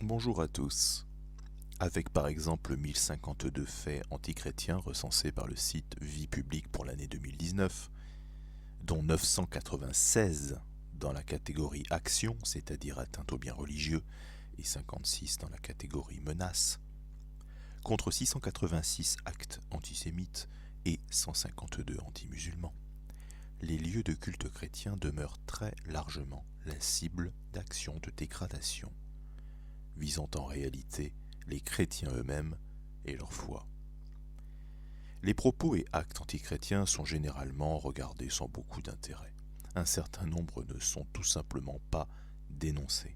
Bonjour à tous. Avec par exemple 1052 faits antichrétiens recensés par le site Vie publique pour l'année 2019, dont 996 dans la catégorie action, c'est-à-dire atteinte aux biens religieux, et 56 dans la catégorie menace, contre 686 actes antisémites et 152 anti-musulmans. Les lieux de culte chrétien demeurent très largement la cible d'actions de dégradation, visant en réalité les chrétiens eux-mêmes et leur foi. Les propos et actes antichrétiens sont généralement regardés sans beaucoup d'intérêt. Un certain nombre ne sont tout simplement pas dénoncés.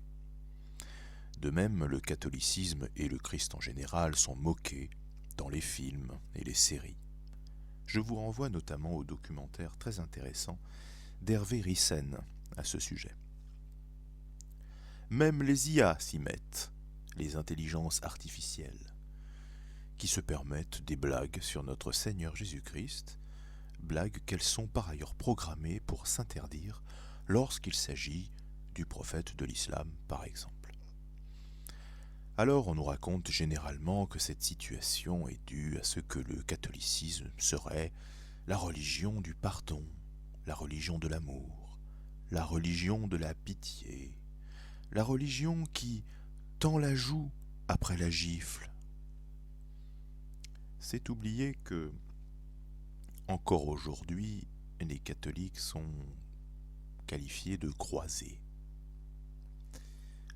De même, le catholicisme et le Christ en général sont moqués dans les films et les séries. Je vous renvoie notamment au documentaire très intéressant d'Hervé Ryssen à ce sujet. Même les IA s'y mettent, les intelligences artificielles, qui se permettent des blagues sur notre Seigneur Jésus-Christ, blagues qu'elles sont par ailleurs programmées pour s'interdire lorsqu'il s'agit du prophète de l'islam, par exemple. Alors on nous raconte généralement que cette situation est due à ce que le catholicisme serait la religion du pardon, la religion de l'amour, la religion de la pitié, la religion qui tend la joue après la gifle. C'est oublier que, encore aujourd'hui, les catholiques sont qualifiés de croisés.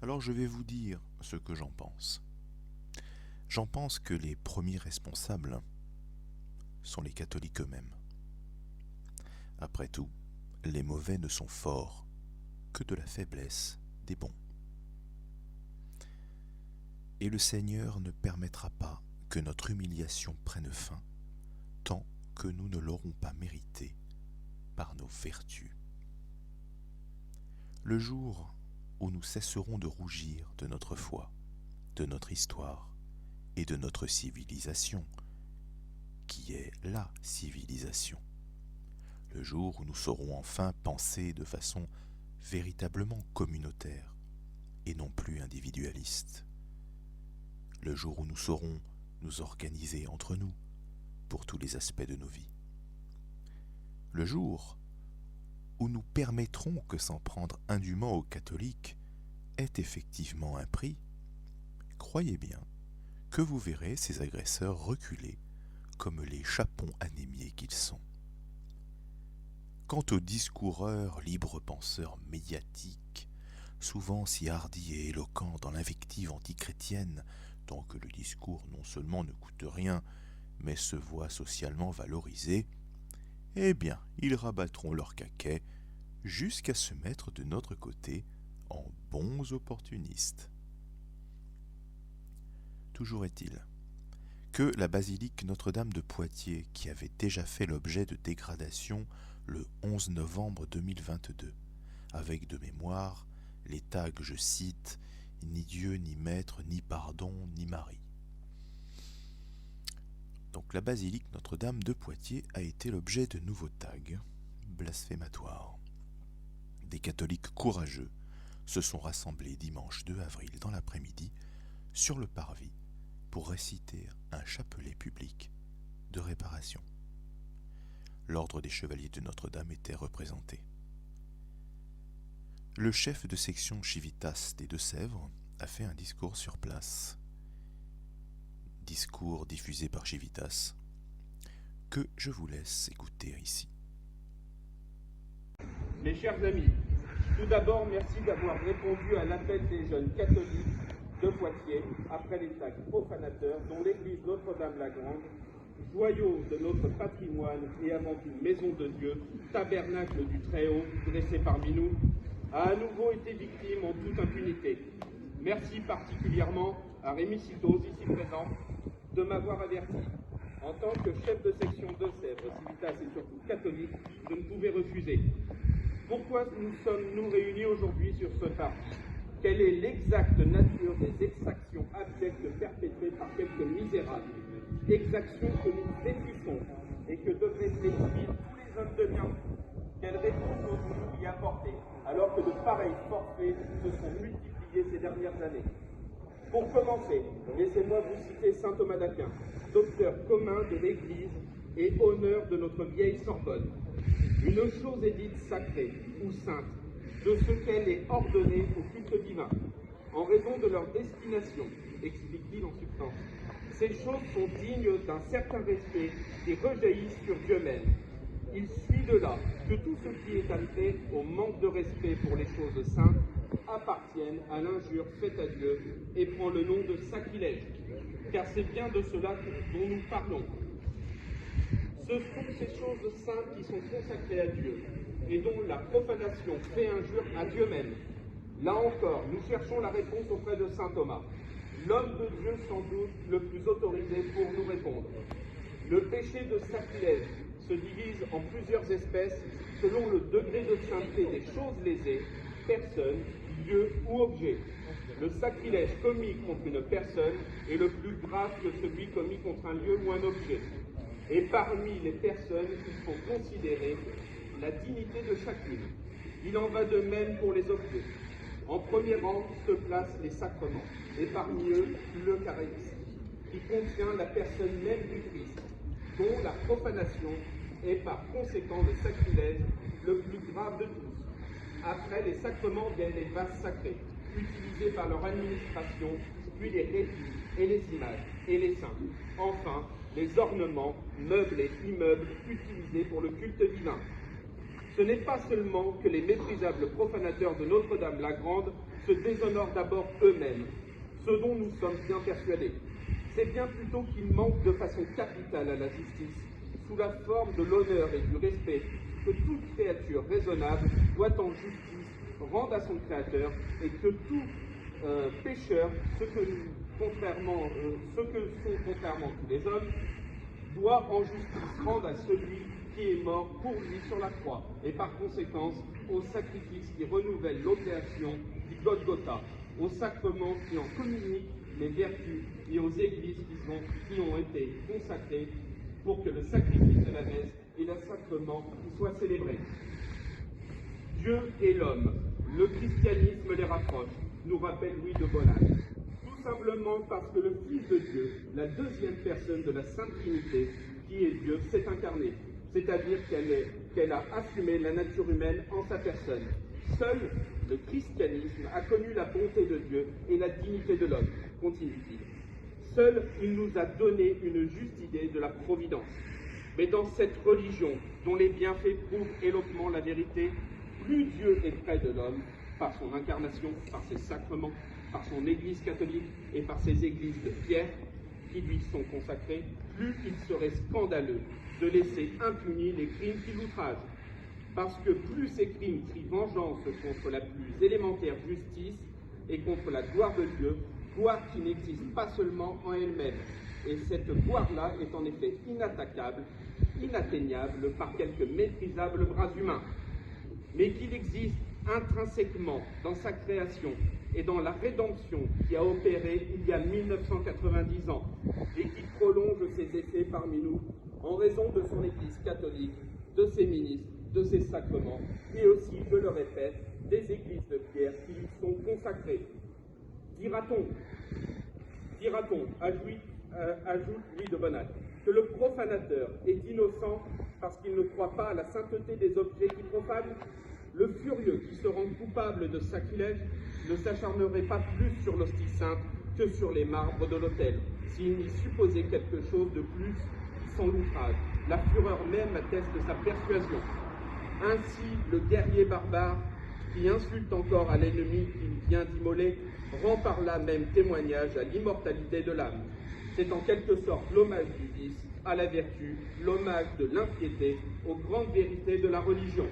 Alors je vais vous dire ce que j'en pense. J'en pense que les premiers responsables sont les catholiques eux-mêmes. Après tout, les mauvais ne sont forts que de la faiblesse des bons. Et le Seigneur ne permettra pas que notre humiliation prenne fin tant que nous ne l'aurons pas méritée par nos vertus. Le jour où nous cesserons de rougir de notre foi, de notre histoire et de notre civilisation, qui est la civilisation, le jour où nous saurons enfin penser de façon véritablement communautaire et non plus individualiste, le jour où nous saurons nous organiser entre nous pour tous les aspects de nos vies, le jour où nous permettrons que s'en prendre indûment aux catholiques est effectivement un prix, croyez bien que vous verrez ces agresseurs reculer comme les chapons anémiés qu'ils sont. Quant aux discoureurs libre-penseurs médiatiques, souvent si hardis et éloquents dans l'invective antichrétienne, tant que le discours non seulement ne coûte rien, mais se voit socialement valorisé, eh bien, ils rabattront leur caquet jusqu'à se mettre de notre côté en bons opportunistes. Toujours est-il que la basilique Notre-Dame de Poitiers, qui avait déjà fait l'objet de dégradation le 11 novembre 2022, avec de mémoire les tags, je cite, « Ni Dieu, ni Maître, ni Pardon, ni Marie ». Donc la basilique Notre-Dame de Poitiers a été l'objet de nouveaux tags blasphématoires. Des catholiques courageux se sont rassemblés dimanche 2 avril dans l'après-midi sur le parvis pour réciter un chapelet public de réparation. L'ordre des chevaliers de Notre-Dame était représenté. Le chef de section Civitas des Deux-Sèvres a fait un discours sur place. Discours diffusé par Civitas, que je vous laisse écouter ici. Mes chers amis, tout d'abord, merci d'avoir répondu à l'appel des jeunes catholiques de Poitiers après les tags profanateurs dont l'église Notre-Dame-la-Grande, joyau de notre patrimoine et avant tout maison de Dieu, tabernacle du Très-Haut, dressé parmi nous, a à nouveau été victime en toute impunité. Merci particulièrement à Rémi Citos, ici présent, de m'avoir averti. En tant que chef de section Deux-Sèvres, Civitas et surtout catholique, je ne pouvais refuser. Pourquoi nous sommes-nous réunis aujourd'hui sur ce parvis? Quelle est l'exacte nature des exactions abjectes perpétrées par quelques misérables? Exactions que nous dénonçons et que devraient expier tous les hommes de bien. Quelle réponse osons-nous y apporter alors que de pareils forfaits se sont multipliés ces dernières années? Pour commencer, laissez-moi vous citer saint Thomas d'Aquin, docteur commun de l'Église et honneur de notre vieille Sorbonne. Une chose est dite sacrée ou sainte de ce qu'elle est ordonnée au culte divin, en raison de leur destination, explique-t-il en substance. Ces choses sont dignes d'un certain respect et rejaillissent sur Dieu même. Il suit de là que tout ce qui est attrait au manque de respect pour les choses saintes appartiennent à l'injure faite à Dieu et prend le nom de sacrilège, car c'est bien de cela dont nous parlons. Ce sont ces choses saintes qui sont consacrées à Dieu et dont la profanation fait injure à Dieu même. Là encore, nous cherchons la réponse auprès de saint Thomas, l'homme de Dieu sans doute le plus autorisé pour nous répondre. Le péché de sacrilège se divise en plusieurs espèces selon le degré de sainteté des choses lésées, personnes, lieux ou objets. Le sacrilège commis contre une personne est le plus grave que celui commis contre un lieu ou un objet. Et parmi les personnes, il faut considérer la dignité de chacune. Il en va de même pour les objets. En premier rang se placent les sacrements, et parmi eux, l'Eucharistie, qui contient la personne même du Christ, dont la profanation est par conséquent le sacrilège le plus grave de tous. Après les sacrements viennent les vases sacrés, utilisés par leur administration, puis les récits et les images et les saints. Enfin, les ornements, meubles et immeubles utilisés pour le culte divin. Ce n'est pas seulement que les méprisables profanateurs de Notre-Dame-la-Grande se déshonorent d'abord eux-mêmes, ce dont nous sommes bien persuadés. C'est bien plutôt qu'ils manquent de façon capitale à la justice, sous la forme de l'honneur et du respect que toute créature raisonnable doit en justice rendre à son Créateur, et que tout pécheur, ce que sont contrairement tous les hommes, doit en justice rendre à celui qui est mort pour lui sur la croix, et par conséquence au sacrifice qui renouvelle l'obléation du Golgotha, aux sacrements qui en communiquent les vertus et aux églises qui ont été consacrées pour que le sacrifice de la messe et le sacrement y soient célébrés. Dieu et l'homme, le christianisme les rapproche, nous rappelle Louis de Bonald, tout simplement parce que le Fils de Dieu, la deuxième personne de la Sainte Trinité, qui est Dieu, s'est incarné, c'est-à-dire qu'elle a assumé la nature humaine en sa personne. Seul le christianisme a connu la bonté de Dieu et la dignité de l'homme, continue-t-il. Seul il nous a donné une juste idée de la providence. Mais dans cette religion, dont les bienfaits prouvent éloquemment la vérité, plus Dieu est près de l'homme, par son incarnation, par ses sacrements, par son Église catholique et par ses églises de pierre qui lui sont consacrées, plus il serait scandaleux de laisser impunis les crimes qui l'outragent. Parce que plus ces crimes crient vengeance contre la plus élémentaire justice et contre la gloire de Dieu, gloire qui n'existe pas seulement en elle-même. Et cette gloire-là est en effet inattaquable, inatteignable par quelques méprisables bras humains, mais qu'il existe intrinsèquement dans sa création et dans la rédemption qui a opéré il y a 1990 ans et qui prolonge ses effets parmi nous en raison de son Église catholique, de ses ministres, de ses sacrements et aussi, je le répète, des églises de pierre qui lui sont consacrées. Dira-t-on, ajoute Louis de Bonald, que le profanateur est innocent parce qu'il ne croit pas à la sainteté des objets qu'il profane? Le furieux qui se rend coupable de sacrilège ne s'acharnerait pas plus sur l'hostie sainte que sur les marbres de l'autel, s'il n'y supposait quelque chose de plus sans l'outrage. La fureur même atteste sa persuasion. Ainsi, le guerrier barbare, qui insulte encore à l'ennemi qu'il vient d'immoler, rend par là même témoignage à l'immortalité de l'âme. C'est en quelque sorte l'hommage du vice à la vertu, l'hommage de l'impiété aux grandes vérités de la religion.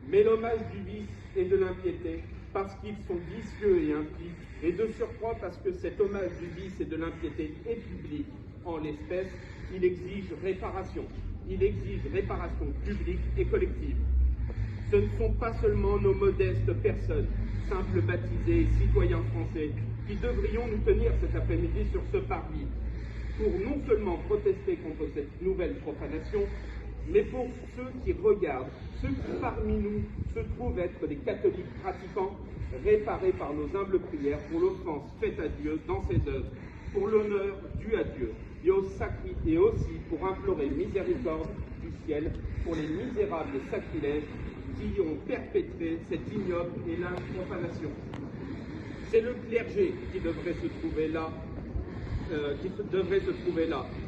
Mais l'hommage du vice et de l'impiété, parce qu'ils sont vicieux et impies, et de surcroît parce que cet hommage du vice et de l'impiété est public, en l'espèce, il exige réparation. Il exige réparation publique et collective. Ce ne sont pas seulement nos modestes personnes, simples baptisés et citoyens français, qui devrions nous tenir cet après-midi sur ce parvis, pour non seulement protester contre cette nouvelle profanation, mais pour ceux qui regardent, ceux qui parmi nous se trouvent être des catholiques pratiquants, réparés par nos humbles prières pour l'offense faite à Dieu dans ses œuvres, pour l'honneur dû à Dieu, et aussi pour implorer miséricorde du ciel pour les misérables sacrilèges qui ont perpétré cette ignoble et lâche profanation. C'est le clergé qui devrait se trouver là,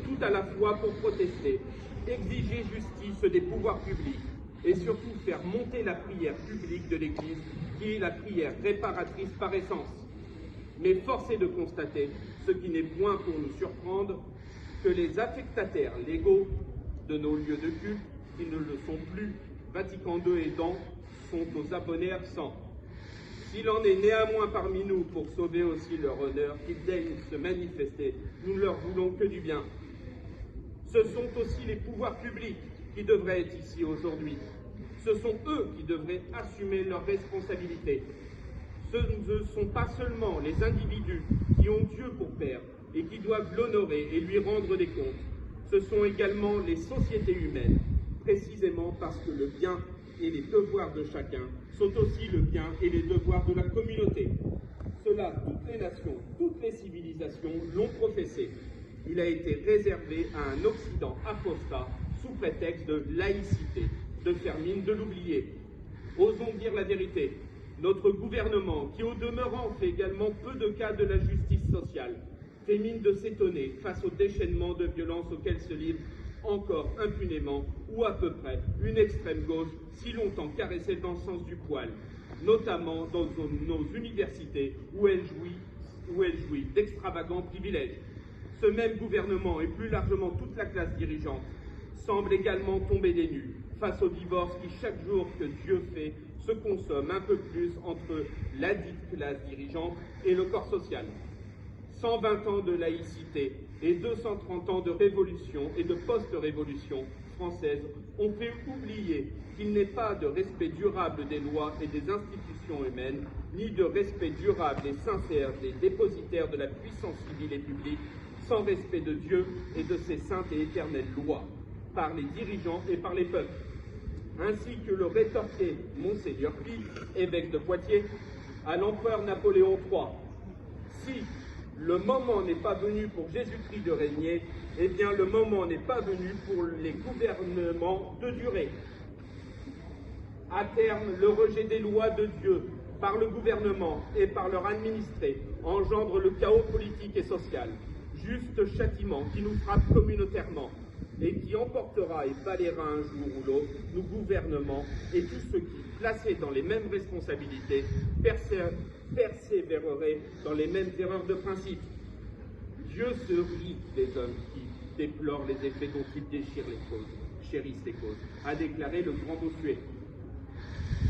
tout à la fois pour protester, exiger justice des pouvoirs publics et surtout faire monter la prière publique de l'Église, qui est la prière réparatrice par essence. Mais force est de constater, ce qui n'est point pour nous surprendre, que les affectataires légaux de nos lieux de culte, qui ne le sont plus, Vatican II aidant, sont nos abonnés absents. S'il en est néanmoins parmi nous pour sauver aussi leur honneur, qu'ils daignent se manifester, nous ne leur voulons que du bien. Ce sont aussi les pouvoirs publics qui devraient être ici aujourd'hui. Ce sont eux qui devraient assumer leurs responsabilités. Ce ne sont pas seulement les individus qui ont Dieu pour père et qui doivent l'honorer et lui rendre des comptes. Ce sont également les sociétés humaines, précisément parce que le bien et les devoirs de chacun sont aussi le bien et les devoirs de la communauté. Cela, toutes les nations, toutes les civilisations l'ont professé. Il a été réservé à un Occident apostat sous prétexte de laïcité, de faire mine de l'oublier. Osons dire la vérité. Notre gouvernement, qui au demeurant fait également peu de cas de la justice sociale, fait mine de s'étonner face au déchaînement de violence auquel se livre encore impunément, ou à peu près, une extrême gauche si longtemps caressée dans le sens du poil, notamment dans nos universités où elle jouit d'extravagants privilèges. Ce même gouvernement et plus largement toute la classe dirigeante semble également tomber des nues face au divorce qui, chaque jour que Dieu fait, se consomme un peu plus entre la dite classe dirigeante et le corps social. 120 ans de laïcité et 230 ans de révolution et de post-révolution française ont fait oublier qu'il n'est pas de respect durable des lois et des institutions humaines, ni de respect durable et sincère des dépositaires de la puissance civile et publique, sans respect de Dieu et de ses saintes et éternelles lois, par les dirigeants et par les peuples. Ainsi que le rétorquait Monseigneur Pi, évêque de Poitiers, à l'empereur Napoléon III. Si le moment n'est pas venu pour Jésus-Christ de régner, eh bien le moment n'est pas venu pour les gouvernements de durer. À terme, le rejet des lois de Dieu par le gouvernement et par leurs administrés engendre le chaos politique et social, juste châtiment qui nous frappe communautairement et qui emportera et balayera un jour ou l'autre nos gouvernements et tous ceux qui, placés dans les mêmes responsabilités, persévéreraient dans les mêmes erreurs de principe. Dieu se rit des hommes qui déplorent les effets dont ils chérissent les causes, a déclaré le grand Bossuet.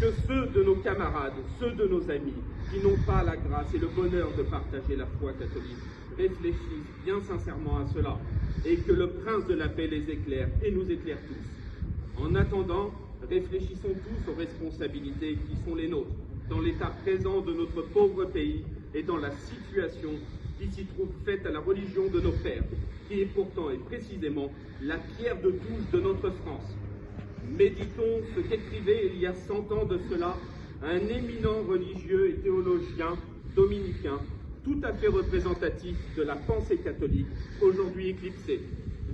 Que ceux de nos camarades, ceux de nos amis, qui n'ont pas la grâce et le bonheur de partager la foi catholique, réfléchissent bien sincèrement à cela, et que le prince de la paix les éclaire et nous éclaire tous. En attendant, réfléchissons tous aux responsabilités qui sont les nôtres, dans l'état présent de notre pauvre pays et dans la situation qui s'y trouve faite à la religion de nos pères, qui est pourtant et précisément la pierre de touche de notre France. Méditons ce qu'écrivait il y a 100 ans de cela un éminent religieux et théologien dominicain, tout à fait représentatif de la pensée catholique, aujourd'hui éclipsée.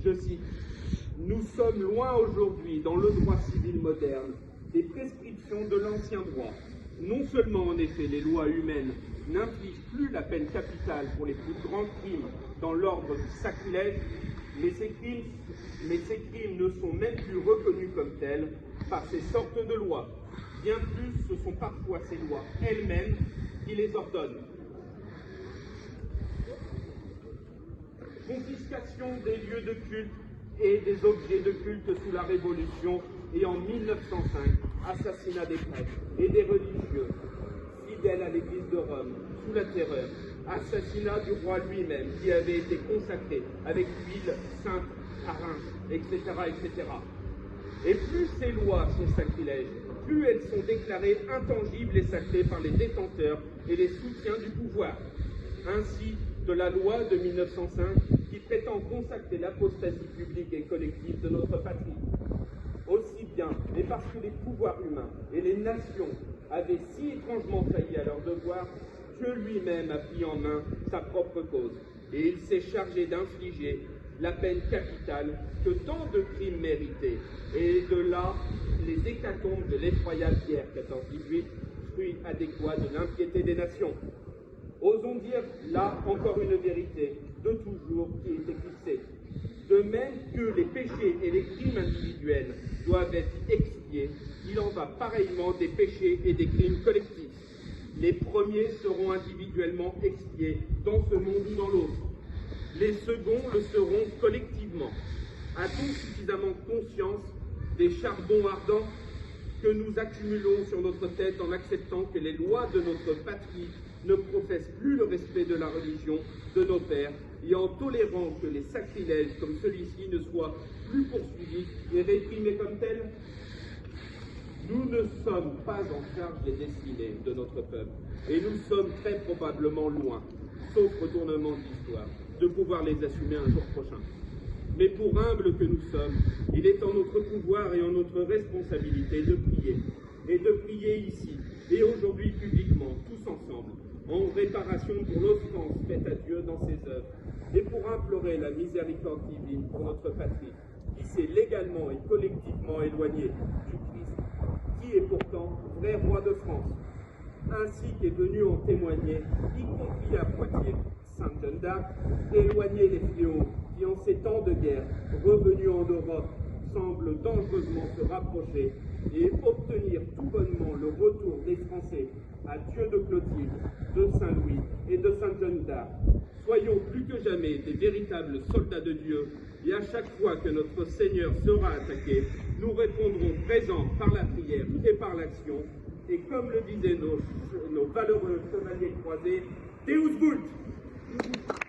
Je cite: « Nous sommes loin aujourd'hui, dans le droit civil moderne, des prescriptions de l'ancien droit. Non seulement, en effet, les lois humaines n'infligent plus la peine capitale pour les plus grands crimes dans l'ordre du sacrilège, mais ces crimes ne sont même plus reconnus comme tels par ces sortes de lois. Bien plus, ce sont parfois ces lois elles-mêmes qui les ordonnent. » Confiscation des lieux de culte et des objets de culte sous la Révolution et en 1905, assassinat des prêtres et des religieux fidèles à l'Église de Rome sous la Terreur, assassinat du roi lui-même qui avait été consacré avec l'huile sainte à Reims, etc., etc. Et plus ces lois sont sacrilèges, plus elles sont déclarées intangibles et sacrées par les détenteurs et les soutiens du pouvoir. Ainsi, de la loi de 1905 qui prétend consacrer l'apostasie publique et collective de notre patrie. aussi bien, et parce que les pouvoirs humains et les nations avaient si étrangement failli à leur devoir, Dieu lui-même a pris en main sa propre cause, et il s'est chargé d'infliger la peine capitale que tant de crimes méritaient, et de là les hécatombes de l'effroyable guerre 14-18, fruit adéquat de l'impiété des nations. Osons dire là encore une vérité de toujours qui est éclipsée. De même que les péchés et les crimes individuels doivent être expiés, il en va pareillement des péchés et des crimes collectifs. Les premiers seront individuellement expiés dans ce monde ou dans l'autre. Les seconds le seront collectivement. A-t-on suffisamment conscience des charbons ardents que nous accumulons sur notre tête en acceptant que les lois de notre patrie ne professent plus le respect de la religion de nos pères et en tolérant que les sacrilèges comme celui-ci ne soient plus poursuivis et réprimés comme tels? Nous ne sommes pas en charge des destinées de notre peuple et nous sommes très probablement loin, sauf retournement de l'histoire, de pouvoir les assumer un jour prochain. Mais pour humbles que nous sommes, il est en notre pouvoir et en notre responsabilité de prier ici et aujourd'hui publiquement, tous ensemble, en réparation pour l'offense faite à Dieu dans ses œuvres, et pour implorer la miséricorde divine pour notre patrie, qui s'est légalement et collectivement éloignée du Christ, qui est pourtant vrai roi de France, ainsi qu'est venu en témoigner, y compris à Poitiers, Sainte Jeanne d'Arc, éloigner les fléaux qui, en ces temps de guerre, revenus en Europe, semblent dangereusement se rapprocher et obtenir tout bonnement le retour des Français à Dieu de Clotilde, de Saint-Louis et de Sainte Jeanne d'Arc. Soyons plus que jamais des véritables soldats de Dieu, et à chaque fois que notre Seigneur sera attaqué, nous répondrons présents par la prière et par l'action, et comme le disaient nos valeureux chevaliers croisés, Deus vult!